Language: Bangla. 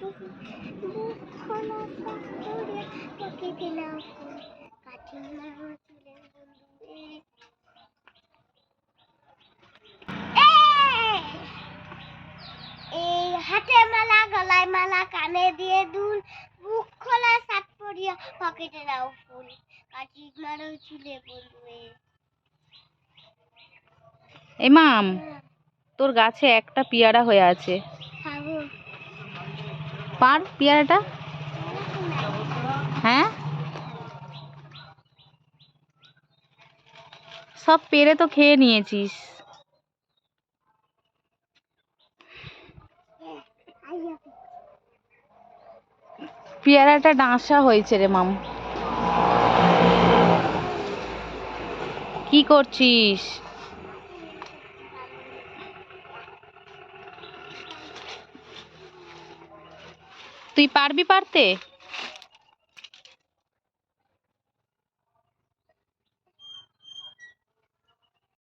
বুক খোলা সাতরিয়া পকেটে নাও ফুল কাঠি মারো চুলের বন্ধু এই হাতে মালা গলায় মালা কানে দিয়ে দুল বুক খোলা সাতরিয়া পকেটে নাও ফুল কাঠি মারো চুলে বন্ধু এই মাম তোর গাছে একটা পেয়ারা হয়ে আছে, খাবো পার পেয়ারাটা। হ্যাঁ, সব পেরে তো খেয়ে নিয়েছিস। পেয়ারাটা ডাঁসা হয়েছে রে মাম। কি করছিস? তুই পারবি পারতে?